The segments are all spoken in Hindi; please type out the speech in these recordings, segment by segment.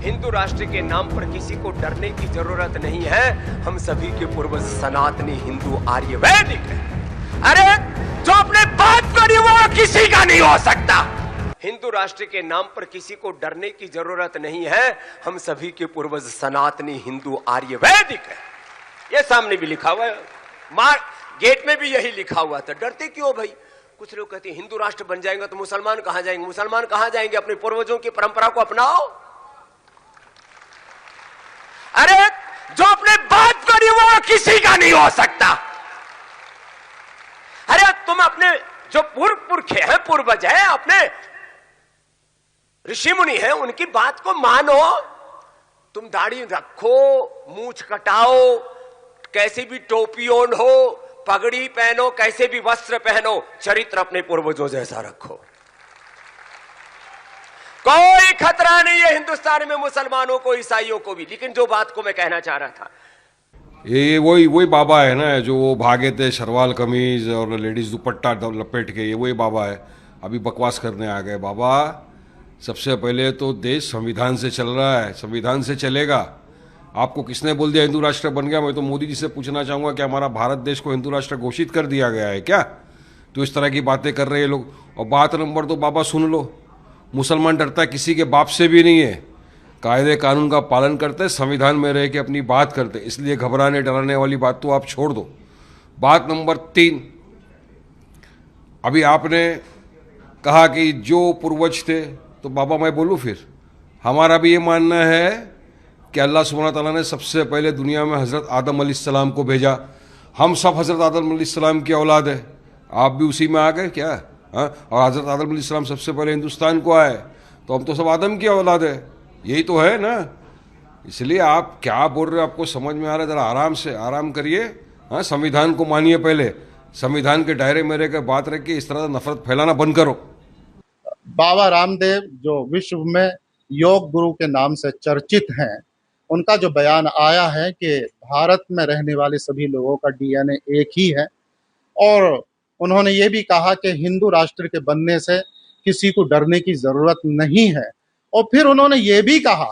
हिंदू राष्ट्र के नाम पर किसी को डरने की जरूरत नहीं है। हम सभी के पूर्वज सनातनी हिंदू आर्य वैदिक है। अरे जो अपने बात करी वो किसी का नहीं हो सकता। हिंदू राष्ट्र के नाम पर किसी को डरने की जरूरत नहीं है। हम सभी के पूर्वज सनातनी हिंदू आर्य वैदिक है। ये सामने भी लिखा हुआ है, गेट में भी यही लिखा हुआ था। डरते क्यों भाई? कुछ लोग कहते हैं हिंदू राष्ट्र बन जाएगा तो मुसलमान कहां जाएंगे? मुसलमान कहां जाएंगे? अपने पूर्वजों की परंपरा को अपनाओ। अरे जो अपने बात करी वो किसी का नहीं हो सकता। अरे तुम अपने जो पुरखे हैं, पूर्वज हैं, अपने ऋषि मुनि हैं, उनकी बात को मानो। तुम दाढ़ी रखो, मूंछ कटाओ, कैसे भी टोपी ओढ़ हो, पगड़ी पहनो, कैसे भी वस्त्र पहनो, चरित्र अपने पूर्वजों जैसा रखो। कोई खतरा नहीं है हिंदुस्तान में मुसलमानों को, ईसाइयों को भी। लेकिन जो बात को मैं कहना चाह रहा था, ये वही बाबा है ना जो वो भागे थे शलवार कमीज और लेडीज दुपट्टा लपेट के, ये वही बाबा है। अभी बकवास करने आ गए। बाबा सबसे पहले तो देश संविधान से चल रहा है, संविधान से चलेगा। आपको किसने बोल दिया हिंदू राष्ट्र बन गया? मैं तो मोदी जी से पूछना चाहूंगा कि हमारा भारत देश को हिंदू राष्ट्र घोषित कर दिया गया है क्या? तो इस तरह की बातें कर रहे हैं लोग। और बात नंबर 2, बाबा सुन लो, मुसलमान डरता किसी के बाप से भी नहीं है। कायदे कानून का पालन करते, संविधान में रह के अपनी बात करते, इसलिए घबराने डराने वाली बात तो आप छोड़ दो। बात नंबर 3, अभी आपने कहा कि जो पूर्वज थे, तो बाबा मैं बोलूं फिर, हमारा भी ये मानना है कि अल्लाह सुब्हानहू तआला ने सबसे पहले दुनिया में हज़रत आदम अलैहिस्सलाम को भेजा। हम सब हज़रत आदम अलैहिस्सलाम की औलाद है। आप भी उसी में आ गए क्या? हाँ, और हज़रत आदम अलैहिस्सलाम सबसे पहले हिंदुस्तान को आए, तो हम तो सब आदम की औलाद है। यही तो है ना। इसलिए आप क्या बोल रहे हो आपको समझ में आ रहा है? ज़रा आराम से आराम करिए। हाँ, संविधान को मानिए, पहले संविधान के दायरे में रहकर बात रखिए। इस तरह नफरत फैलाना बंद करो। बाबा रामदेव जो विश्व में योग गुरु के नाम से चर्चित हैं, उनका जो बयान आया है कि भारत में रहने वाले सभी लोगों का डीएनए एक ही है, और उन्होंने ये भी कहा कि हिंदू राष्ट्र के बनने से किसी को डरने की जरूरत नहीं है। और फिर उन्होंने ये भी कहा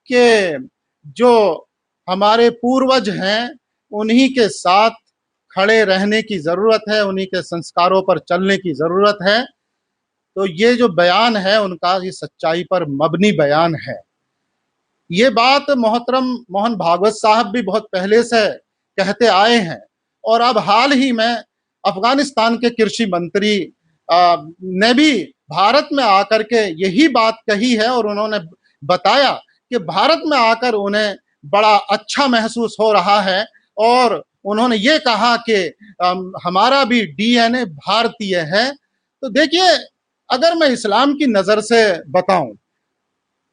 कि जो हमारे पूर्वज हैं उन्हीं के साथ खड़े रहने की जरूरत है, उन्हीं के संस्कारों पर चलने की जरूरत है। तो ये जो बयान है उनका, ये सच्चाई पर मबनी बयान है। ये बात मोहतरम मोहन भागवत साहब भी बहुत पहले से कहते आए हैं, और अब हाल ही में अफगानिस्तान के कृषि मंत्री ने भी भारत में आकर के यही बात कही है, और उन्होंने बताया कि भारत में आकर उन्हें बड़ा अच्छा महसूस हो रहा है। और उन्होंने ये कहा कि हमारा भी डीएनए भारतीय है। तो देखिए, अगर मैं इस्लाम की नजर से बताऊं,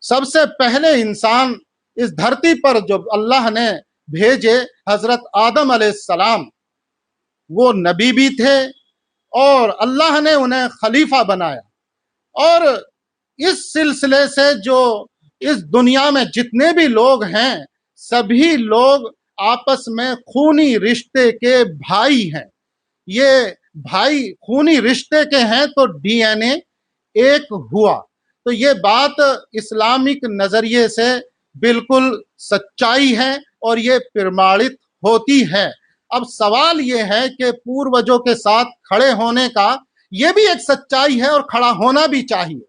सबसे पहले इंसान इस धरती पर जो अल्लाह ने भेजे, हजरत आदम अलैहिस्सलाम, वो नबी भी थे और अल्लाह ने उन्हें खलीफा बनाया। और इस सिलसिले से जो इस दुनिया में जितने भी लोग हैं, सभी लोग आपस में खूनी रिश्ते के भाई हैं। ये भाई खूनी रिश्ते के हैं तो डीएनए एक हुआ। तो ये बात इस्लामिक नजरिए से बिल्कुल सच्चाई है और ये प्रमाणित होती है। अब सवाल ये है कि पूर्वजों के साथ खड़े होने का ये भी एक सच्चाई है और खड़ा होना भी चाहिए,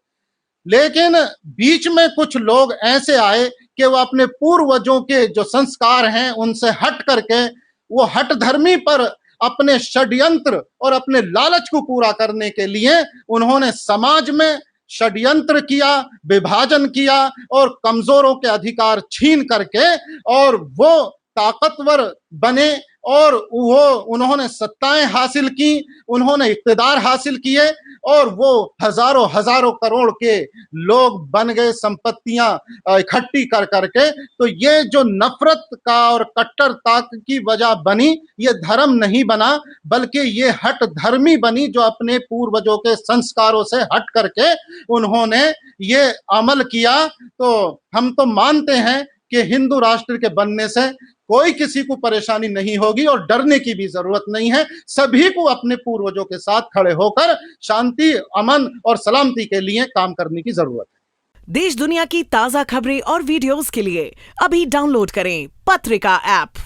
लेकिन बीच में कुछ लोग ऐसे आए कि वो अपने पूर्वजों के जो संस्कार हैं उनसे हट करके वो हट धर्मी पर अपने षड्यंत्र और अपने लालच को पूरा करने के लिए उन्होंने समाज में षड्यंत्र किया, विभाजन किया और कमजोरों के अधिकार छीन करके और वो ताकतवर बने और वो उन्होंने सत्ताएं हासिल की, उन्होंने इक्तदार हासिल किए और वो हजारों हजारों करोड़ के लोग बन गए, संपत्तियां इकट्ठी कर करके। तो ये जो नफरत का और कट्टरता की वजह बनी, ये धर्म नहीं बना, बल्कि ये हट धर्मी बनी जो अपने पूर्वजों के संस्कारों से हट करके उन्होंने ये अमल किया। तो हम तो मानते हैं कि हिंदू राष्ट्र के बनने से कोई किसी को परेशानी नहीं होगी और डरने की भी जरूरत नहीं है। सभी को अपने पूर्वजों के साथ खड़े होकर शांति, अमन और सलामती के लिए काम करने की जरूरत है। देश दुनिया की ताजा खबरें और वीडियोस के लिए अभी डाउनलोड करें पत्रिका ऐप।